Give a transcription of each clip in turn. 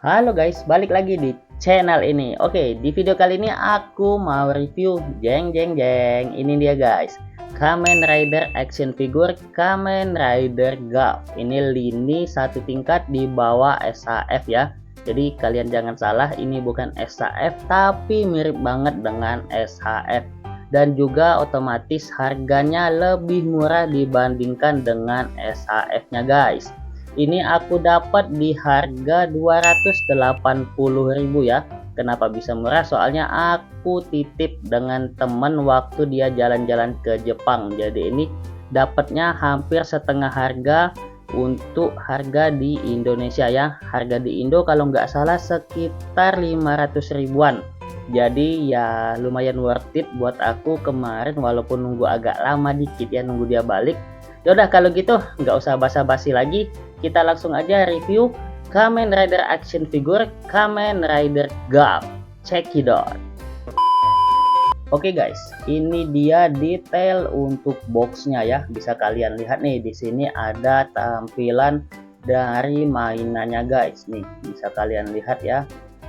Halo guys, balik lagi di channel ini. Oke, di video kali ini aku mau review jeng. Ini dia guys, Kamen Rider action figure Kamen Rider Guff. Ini lini satu tingkat di bawah SHF ya. Jadi kalian jangan salah, ini bukan SHF tapi mirip banget dengan SHF. Dan juga otomatis harganya lebih murah dibandingkan dengan SHF-nya guys. Ini aku dapat di harga 280.000 ya. Kenapa bisa murah? Soalnya aku titip dengan temen waktu dia jalan-jalan ke Jepang. Jadi ini dapatnya hampir setengah harga untuk harga di Indonesia ya. Harga di Indo kalau nggak salah sekitar 500 ribuan. Jadi ya lumayan worth it buat aku kemarin, walaupun nunggu agak lama dikit ya, nunggu dia balik. Yaudah kalau gitu nggak usah basa-basi lagi, kita langsung aja review Kamen Rider action figure Kamen Rider Guff. Check it out. Oke guys, ini dia detail untuk boxnya ya. Bisa kalian lihat nih, di sini ada tampilan dari mainannya guys. Nih bisa kalian lihat ya.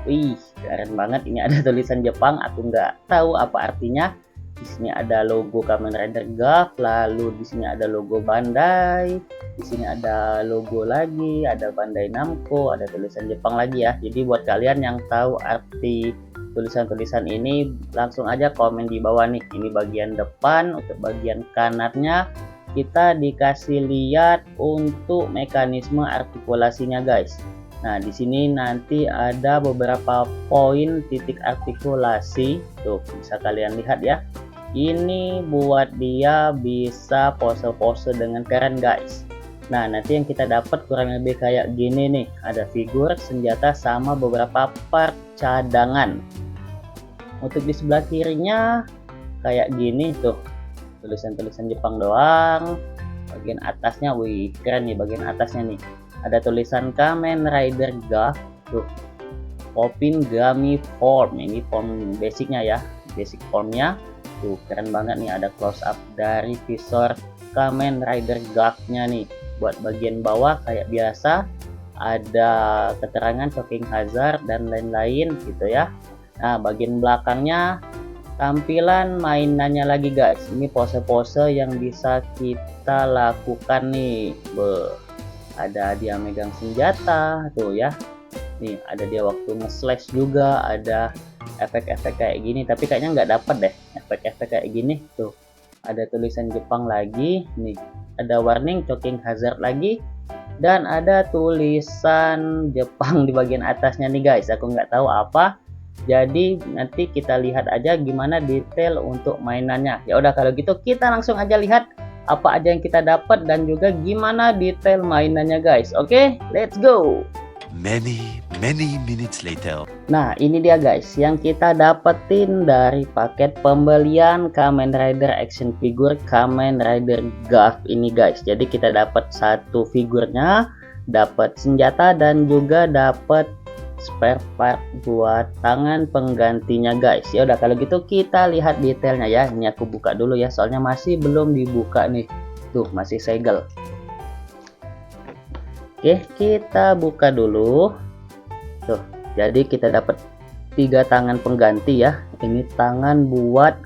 Wih, keren banget. Ini ada tulisan Jepang, aku nggak tahu apa artinya. Di sini ada logo Kamen Rider Guff, lalu di sini ada logo Bandai, di sini ada logo lagi, ada Bandai Namco, ada tulisan Jepang lagi ya. Jadi buat kalian yang tahu arti tulisan-tulisan ini, langsung aja komen di bawah nih. Ini bagian depan, untuk bagian kanannya kita dikasih lihat untuk mekanisme artikulasinya guys. Nah, di sini nanti ada beberapa poin titik artikulasi. Tuh, bisa kalian lihat ya. Ini buat dia bisa pose-pose dengan keren guys. Nah, nanti yang kita dapat kurang lebih kayak gini nih. Ada figur, senjata, sama beberapa part cadangan. Untuk di sebelah kirinya kayak gini tuh. Tulisan-tulisan Jepang doang. Bagian atasnya, wih keren nih bagian atasnya nih. Ada tulisan Kamen Rider Guff tuh. Popin Gami Form. Ini form basicnya ya. Basic formnya. Tuh keren banget nih, ada close up dari visor Kamen Rider Guff-nya nih. Buat bagian bawah kayak biasa ada keterangan shocking hazard dan lain-lain gitu ya. Nah, bagian belakangnya tampilan mainannya lagi guys. Ini pose-pose yang bisa kita lakukan nih. Ada dia megang senjata tuh ya. Nih ada dia waktu nge-slash juga, ada efek-efek kayak gini, tapi kayaknya nggak dapat deh efek-efek kayak gini. Tuh ada tulisan Jepang lagi nih, ada warning shocking hazard lagi, dan ada tulisan Jepang di bagian atasnya nih guys. Aku nggak tahu apa, jadi nanti kita lihat aja gimana detail untuk mainannya. Ya udah kalau gitu kita langsung aja lihat apa aja yang kita dapat dan juga gimana detail mainannya guys. Oke, let's go. Many minutes later. Nah, ini dia guys yang kita dapetin dari paket pembelian Kamen Rider action figure Kamen Rider Guff ini guys. Jadi kita dapat satu figurnya, dapat senjata, dan juga dapat spare part buat tangan penggantinya guys. Ya udah kalau gitu kita lihat detailnya ya. Ini aku buka dulu ya, soalnya masih belum dibuka nih. Tuh masih segel. Oke, kita buka dulu. Tuh, jadi kita dapat 3 tangan pengganti ya. Ini tangan buat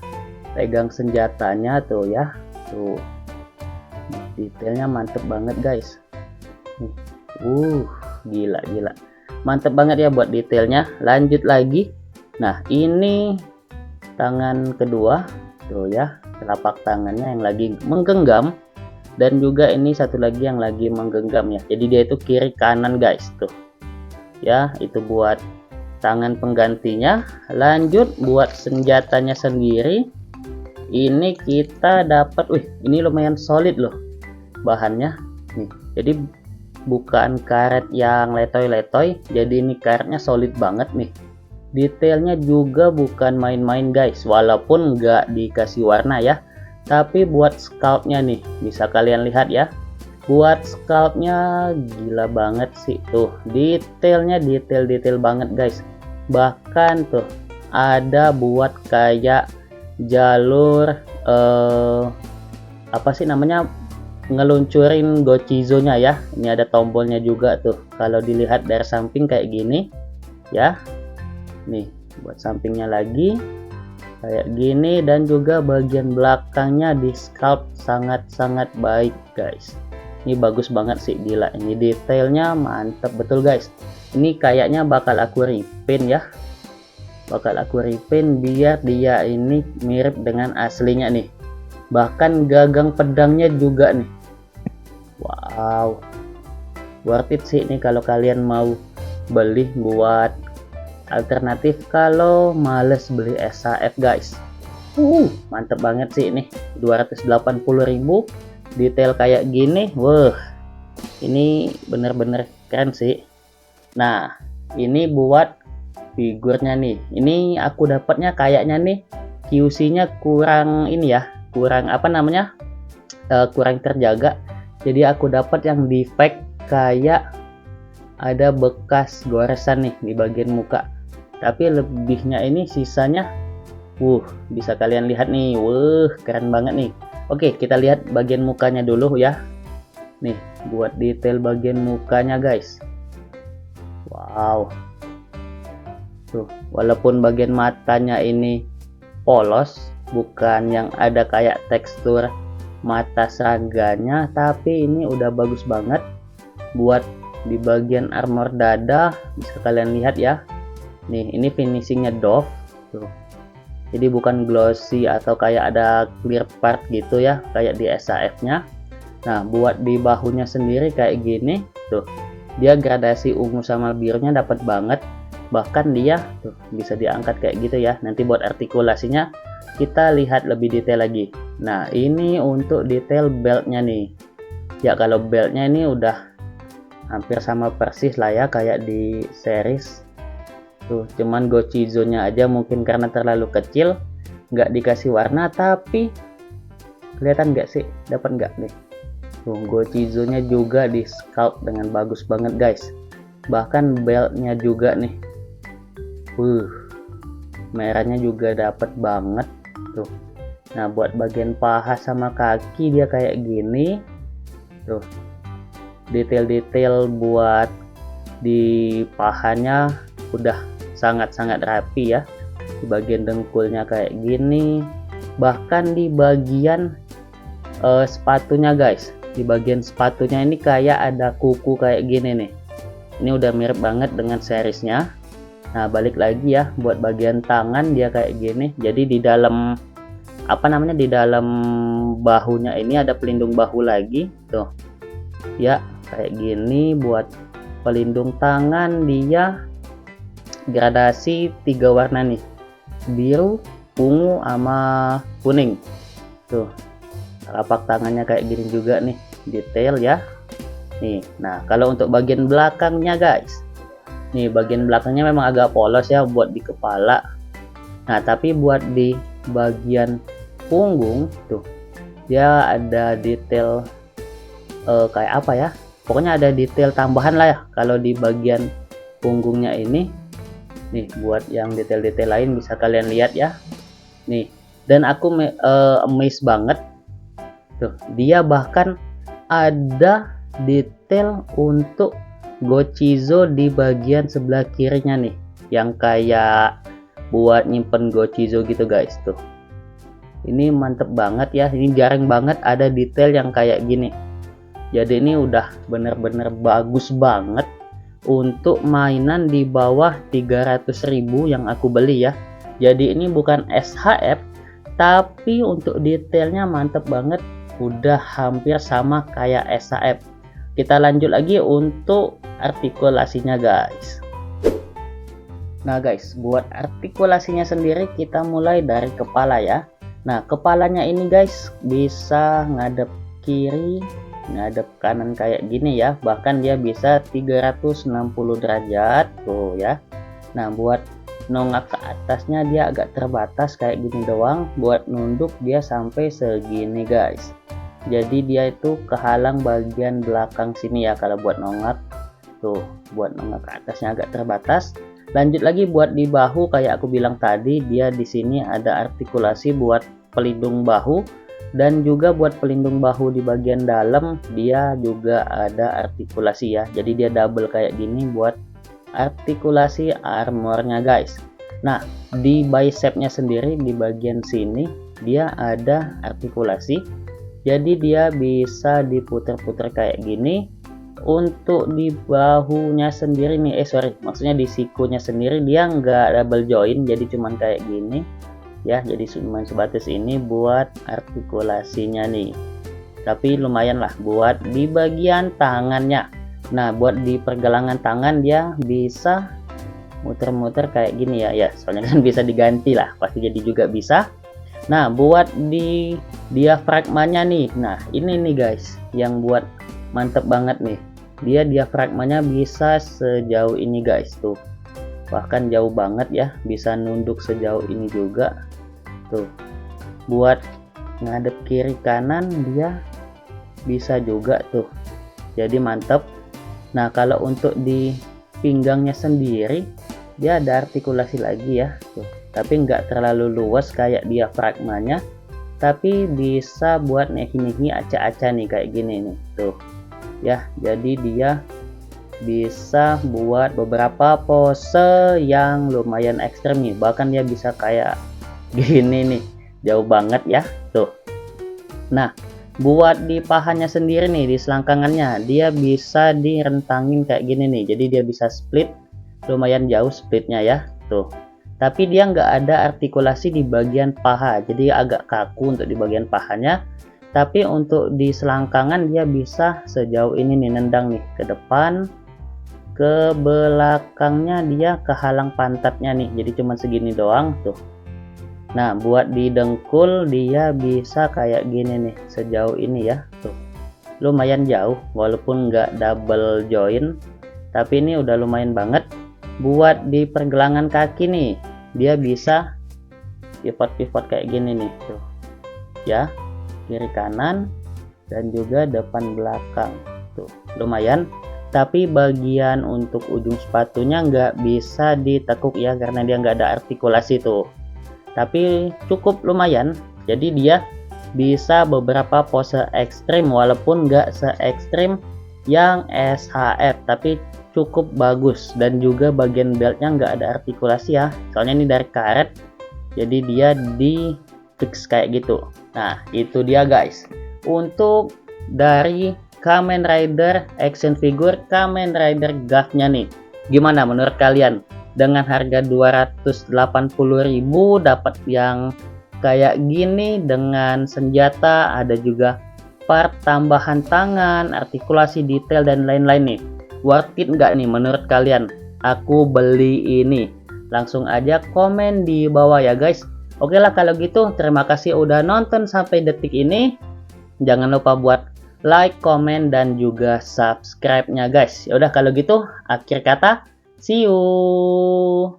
pegang senjatanya tuh ya. Tuh. Detailnya mantep banget guys. Gila. Mantep banget ya buat detailnya. Lanjut lagi. Nah, ini tangan kedua. Tuh ya, telapak tangannya yang lagi menggenggam. Dan juga ini satu lagi yang lagi menggenggam ya. Jadi dia itu kiri kanan guys tuh. Ya, itu buat tangan penggantinya. Lanjut buat senjatanya sendiri. Ini kita dapat, ini lumayan solid loh bahannya. Nih, jadi bukan karet yang letoy-letoy. Jadi ini karetnya solid banget nih. Detailnya juga bukan main-main guys. Walaupun nggak dikasih warna ya. Tapi buat sculptnya nih, bisa kalian lihat ya. Buat sculptnya gila banget sih. Tuh, detailnya detail banget guys. Bahkan tuh ada buat kayak jalur apa sih namanya, ngeluncurin Gochizo-nya ya. Ini ada tombolnya juga tuh. Kalau dilihat dari samping kayak gini ya. Nih, buat sampingnya lagi kayak gini, dan juga bagian belakangnya di sculpt sangat-sangat baik guys. Ini bagus banget sih, gila. Ini detailnya mantap betul guys. Ini kayaknya bakal aku repaint ya. Bakal aku repaint biar dia ini mirip dengan aslinya nih. Bahkan gagang pedangnya juga nih. Wow, worth it sih ini kalau kalian mau beli buat alternatif kalau males beli SHF guys. Mantep banget sih ini. 280.000 detail kayak gini. Wah, ini bener-bener keren sih. Nah, ini buat figurnya nih. Ini aku dapatnya kayaknya nih QC-nya kurang ini ya, kurang apa namanya, kurang terjaga. Jadi aku dapat yang defect kayak ada bekas goresan nih di bagian muka. Tapi lebihnya ini sisanya, bisa kalian lihat nih. Keren banget nih. Oke, kita lihat bagian mukanya dulu ya. Nih, buat detail bagian mukanya guys. Wow. Tuh, walaupun bagian matanya ini polos, bukan yang ada kayak tekstur mata seraganya, tapi ini udah bagus banget. Buat di bagian armor dada bisa kalian lihat ya. Nih, ini finishingnya doff tuh. Jadi bukan glossy atau kayak ada clear part gitu ya, kayak di SHF nya. Nah, buat di bahunya sendiri kayak gini tuh, dia gradasi ungu sama birunya dapat banget. Bahkan dia tuh bisa diangkat kayak gitu ya. Nanti buat artikulasinya kita lihat lebih detail lagi. Nah, ini untuk detail beltnya nih ya. Kalau beltnya ini udah hampir sama persis lah ya kayak di series tuh, cuman Gochizo-nya aja mungkin karena terlalu kecil nggak dikasih warna. Tapi kelihatan nggak sih, dapat nggak nih tuh, Gochizo-nya juga di sculpt dengan bagus banget guys. Bahkan beltnya juga nih, merahnya juga dapat banget tuh. Nah, buat bagian paha sama kaki dia kayak gini tuh, detail-detail buat di pahanya udah sangat-sangat rapi ya. Di bagian dengkulnya kayak gini. Bahkan di bagian sepatunya guys, di bagian sepatunya ini kayak ada kuku kayak gini nih. Ini udah mirip banget dengan seriesnya. Nah, balik lagi ya, buat bagian tangan dia kayak gini. Jadi di dalam apa namanya, di dalam bahunya ini ada pelindung bahu lagi tuh ya, kayak gini. Buat pelindung tangan dia gradasi 3 warna nih, biru, ungu, sama kuning tuh. Telapak tangannya kayak gini juga nih, detail ya nih. Nah, kalau untuk bagian belakangnya guys, nih bagian belakangnya memang agak polos ya buat di kepala. Nah, tapi buat di bagian punggung tuh dia ada detail kayak apa ya, pokoknya ada detail tambahan lah ya kalau di bagian punggungnya ini nih. Buat yang detail-detail lain bisa kalian lihat ya nih. Dan aku amazed banget tuh, dia bahkan ada detail untuk Gochizo di bagian sebelah kirinya nih, yang kayak buat nyimpen Gochizo gitu guys tuh. Ini mantep banget ya, ini jarang banget ada detail yang kayak gini. Jadi ini udah bener-bener bagus banget untuk mainan di bawah 300.000 yang aku beli ya. Jadi ini bukan SHF, tapi untuk detailnya mantep banget, udah hampir sama kayak SHF. Kita lanjut lagi untuk artikulasinya guys. Nah guys, buat artikulasinya sendiri kita mulai dari kepala ya. Nah, kepalanya ini guys bisa ngadep kiri, ngadep kanan kayak gini ya. Bahkan dia bisa 360 derajat tuh ya. Nah, buat nongak ke atasnya dia agak terbatas kayak gini doang. Buat nunduk dia sampai segini guys. Jadi dia itu kehalang bagian belakang sini ya kalau buat nongak. Tuh, buat nongak ke atasnya agak terbatas. Lanjut lagi buat di bahu, kayak aku bilang tadi, dia di sini ada artikulasi buat pelindung bahu Dan juga buat pelindung bahu di bagian dalam dia juga ada artikulasi ya, jadi dia double kayak gini buat artikulasi armornya guys. Nah, di bicepnya sendiri di bagian sini dia ada artikulasi, jadi dia bisa diputer-puter kayak gini. Untuk di bahunya sendiri nih, maksudnya di sikunya sendiri dia nggak double join, jadi cuman kayak gini ya, jadi cuma sebatas ini buat artikulasinya nih. Tapi lumayan lah buat di bagian tangannya. Nah, buat di pergelangan tangan dia bisa muter-muter kayak gini ya, soalnya kan bisa diganti lah, pasti jadi juga bisa. Nah, buat di diafragmanya nih, nah ini nih guys yang buat mantep banget nih, dia diafragmanya bisa sejauh ini guys, tuh bahkan jauh banget ya, bisa nunduk sejauh ini juga tuh. Buat ngadep kiri kanan dia bisa juga tuh, jadi mantep. Nah, kalau untuk di pinggangnya sendiri dia ada artikulasi lagi ya tuh, tapi nggak terlalu luas kayak diafragmanya, tapi bisa buat nehi-nehi aca-aca nih kayak gini nih tuh ya. Jadi dia bisa buat beberapa pose yang lumayan ekstrem nih, bahkan dia bisa kayak gini nih, jauh banget ya tuh. Nah, buat di pahanya sendiri nih, di selangkangannya dia bisa direntangin kayak gini nih, jadi dia bisa split lumayan jauh splitnya ya tuh. Tapi dia nggak ada artikulasi di bagian paha, jadi agak kaku untuk di bagian pahanya. Tapi untuk di selangkangan dia bisa sejauh ini nih, nendang nih ke depan, ke belakangnya dia kehalang pantatnya nih, jadi cuma segini doang tuh. Nah, buat di dengkul dia bisa kayak gini nih, sejauh ini ya tuh, lumayan jauh walaupun nggak double join, tapi ini udah lumayan banget. Buat di pergelangan kaki nih dia bisa pivot kayak gini nih tuh ya, kiri kanan dan juga depan belakang tuh, lumayan. Tapi bagian untuk ujung sepatunya nggak bisa ditekuk ya, karena dia nggak ada artikulasi tuh. Tapi cukup lumayan, jadi dia bisa beberapa pose ekstrim walaupun nggak se ekstrim yang SHF, tapi cukup bagus. Dan juga bagian beltnya nggak ada artikulasi ya, soalnya ini dari karet, jadi dia di fix kayak gitu. Nah, itu dia guys untuk dari Kamen Rider action figure Kamen Rider GAF-nya nih. Gimana menurut kalian? Dengan harga 280.000 dapat yang kayak gini dengan senjata, ada juga part tambahan tangan, artikulasi detail dan lain-lain nih. Worth it nggak nih menurut kalian? Aku beli ini. Langsung aja komen di bawah ya guys. Oke lah kalau gitu, terima kasih udah nonton sampai detik ini. Jangan lupa buat like, komen, dan juga subscribe-nya guys. Ya udah kalau gitu, akhir kata, see you.